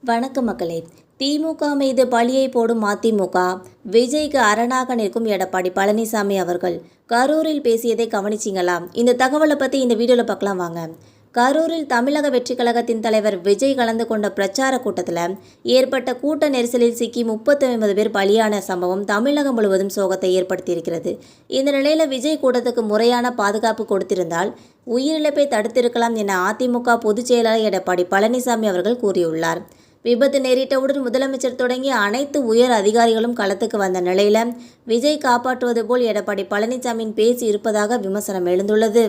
வணக்கம் மக்களே. திமுக மீது பழியை போடும் அதிமுக, விஜய்க்கு அரணாக நிற்கும் எடப்பாடி பழனிசாமி அவர்கள் கரூரில் பேசியதை கவனிச்சிங்களா? இந்த தகவலை பற்றி இந்த வீடியோவில் பார்க்கலாம் வாங்க. கரூரில் தமிழக வெற்றி கழகத்தின் தலைவர் விஜய் கலந்து கொண்ட பிரச்சார கூட்டத்தில் ஏற்பட்ட கூட்ட நெரிசலில் சிக்கி 39 பேர் பலியான சம்பவம் தமிழகம் முழுவதும் சோகத்தை ஏற்படுத்தியிருக்கிறது. இந்த நிலையில் விஜய் கூட்டத்துக்கு முறையான பாதுகாப்பு கொடுத்திருந்தால் உயிரிழப்பை தடுத்திருக்கலாம் என அதிமுக பொதுச் செயலாளர் எடப்பாடி பழனிசாமி அவர்கள் கூறியுள்ளார். விபத்து நேரிட்டவுடன் முதலமைச்சர் தொடங்கி அனைத்து உயர் அதிகாரிகளும் களத்துக்கு வந்த நிலையில் விஜய் காப்பாற்றுவது போல் எடப்பாடி பழனிசாமியின் பேசி இருப்பதாக விமர்சனம் எழுந்துள்ளது.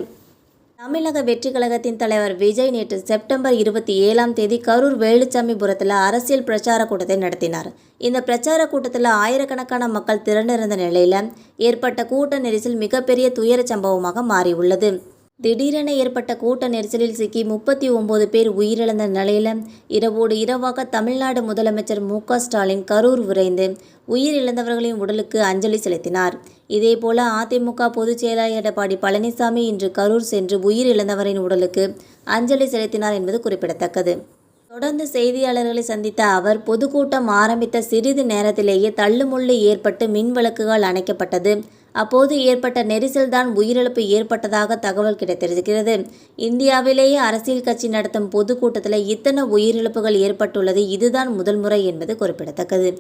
தமிழக வெற்றி கழகத்தின் தலைவர் விஜய் நேற்று செப்டம்பர் 27 கரூர் வேலுச்சாமிபுரத்தில் அரசியல் பிரச்சார கூட்டத்தை நடத்தினார். இந்த பிரச்சார கூட்டத்தில் ஆயிரக்கணக்கான மக்கள் திரண்டிருந்த நிலையில் ஏற்பட்ட கூட்ட நெரிசல் மிகப்பெரிய துயர சம்பவமாக மாறியுள்ளது. திடீரென ஏற்பட்ட கூட்ட நெரிசலில் சிக்கி 39 பேர் உயிரிழந்த நிலையில் இரவோடு இரவாக தமிழ்நாடு முதலமைச்சர் மு.க.ஸ்டாலின் கரூர் விரைந்து உயிரிழந்தவர்களின் உடலுக்கு அஞ்சலி செலுத்தினார். இதேபோல அதிமுக பொதுச் செயலாளர் எடப்பாடி பழனிசாமி இன்று கரூர் சென்று உயிரிழந்தவரின் உடலுக்கு அஞ்சலி செலுத்தினார் என்பது குறிப்பிடத்தக்கது. தொடர்ந்து செய்தியாளர்களை சந்தித்த அவர், பொதுக்கூட்டம் ஆரம்பித்த சிறிது நேரத்திலேயே தள்ளுமுள்ளு ஏற்பட்டு மின் விளக்குகள் அணைக்கப்பட்டது. அப்போது ஏற்பட்ட நெரிசல்தான் உயிரிழப்பு ஏற்பட்டதாக தகவல் கிடைத்திருக்கிறது. இந்தியாவிலேயே அரசியல் கட்சி நடத்தும் பொதுக்கூட்டத்தில் இத்தனை உயிரிழப்புகள் ஏற்பட்டுள்ளது இதுதான் முதல் முறை என்பது குறிப்பிடத்தக்கது.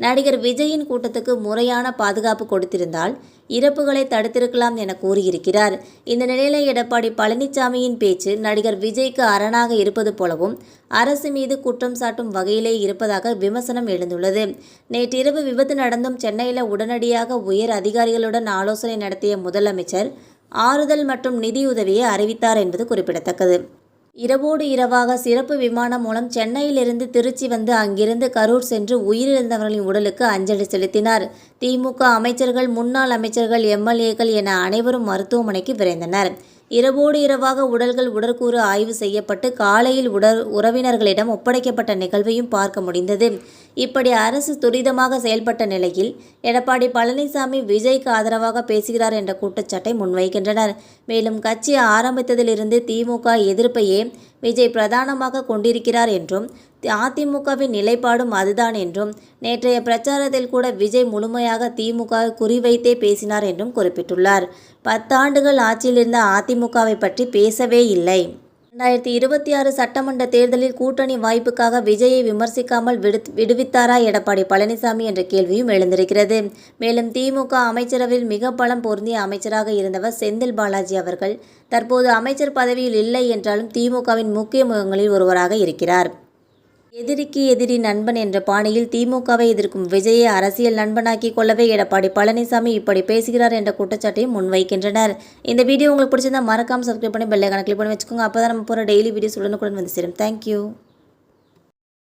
நடிகர் விஜயின் கூட்டத்துக்கு முறையான பாதுகாப்பு கொடுத்திருந்தால் இறப்புகளை தடுத்திருக்கலாம் என கூறியிருக்கிறார். இந்த நிலையில் எடப்பாடி பழனிசாமியின் பேச்சு நடிகர் விஜய்க்கு அரணாக இருப்பது போலவும் அரசு மீது குற்றம் சாட்டும் வகையிலே இருப்பதாக விமர்சனம் எழுந்துள்ளது. நேற்றிரவு விபத்து நடந்தும் சென்னையில் உடனடியாக உயர் அதிகாரிகளுடன் ஆலோசனை நடத்திய முதலமைச்சர் ஆறுதல் மற்றும் நிதியுதவியை அறிவித்தார் என்பது குறிப்பிடத்தக்கது. இரவோடு இரவாக சிறப்பு விமானம் மூலம் சென்னையிலிருந்து திருச்சி வந்து அங்கிருந்து கரூர் சென்று உயிரிழந்தவர்களின் உடலுக்கு அஞ்சலி செலுத்தினார். திமுக அமைச்சர்கள், முன்னாள் அமைச்சர்கள், எம்எல்ஏக்கள் என அனைவரும் மருத்துவமனைக்கு விரைந்தனர். இரவோடு இரவாக உடல்கள் உடற்கூறு ஆய்வு செய்யப்பட்டு காலையில் உறவினர்களிடம் ஒப்படைக்கப்பட்ட நிகழ்வையும் பார்க்க முடிந்தது. இப்படி அரசு துரிதமாக செயல்பட்ட நிலையில் எடப்பாடி பழனிசாமி விஜய்க்கு ஆதரவாக பேசுகிறார் என்ற குற்றச்சாட்டை முன்வைக்கின்றனர். மேலும் கட்சி ஆரம்பித்ததிலிருந்து திமுக எதிர்ப்பையே விஜய் பிரதானமாக கொண்டிருக்கிறார் என்றும் அதிமுகவின் நிலைப்பாடும் அதுதான் என்றும் நேற்றைய பிரச்சாரத்தில் கூட விஜய் முழுமையாக திமுக குறிவைத்தே பேசினார் என்றும் குறிப்பிட்டுள்ளார். 10 ஆண்டுகள் ஆட்சியில் இருந்த அதிமுகவை பற்றி பேசவே இல்லை. 2026 சட்டமன்ற தேர்தலில் கூட்டணி வாய்ப்புக்காக விஜயை விமர்சிக்காமல் விடுவித்தாரா எடப்பாடி பழனிசாமி என்ற கேள்வியும் எழுந்திருக்கிறது. மேலும் திமுக அமைச்சரவையில் மிக பலம் பொருந்திய அமைச்சராக இருந்தவர் செந்தில் பாலாஜி அவர்கள் தற்போது அமைச்சர் பதவியில் இல்லை என்றாலும் திமுகவின் முக்கிய முகங்களில் ஒருவராக இருக்கிறார். எதிரிக்கு எதிரி நண்பன் என்ற பாணியில் திமுகவை எதிர்க்கும் விஜயை அரசியல் நண்பனாக்கி கொள்ளவே எடப்பாடி பழனிசாமி இப்படி பேசுகிறார் என்ற குற்றச்சாட்டையும் முன்வைக்கின்றனர். இந்த வீடியோ உங்களுக்கு பிடிச்சிருந்தா மறக்காம சப்ஸ்கிரைப் பண்ணி பெல் ஐகானை கிளிக் பண்ணி வச்சுக்கோங்க. அப்போ தான் நம்ம போகிற டெய்லி வீடியோஸ் உடனுக்குடன் வந்து சேரும். தேங்க்யூ.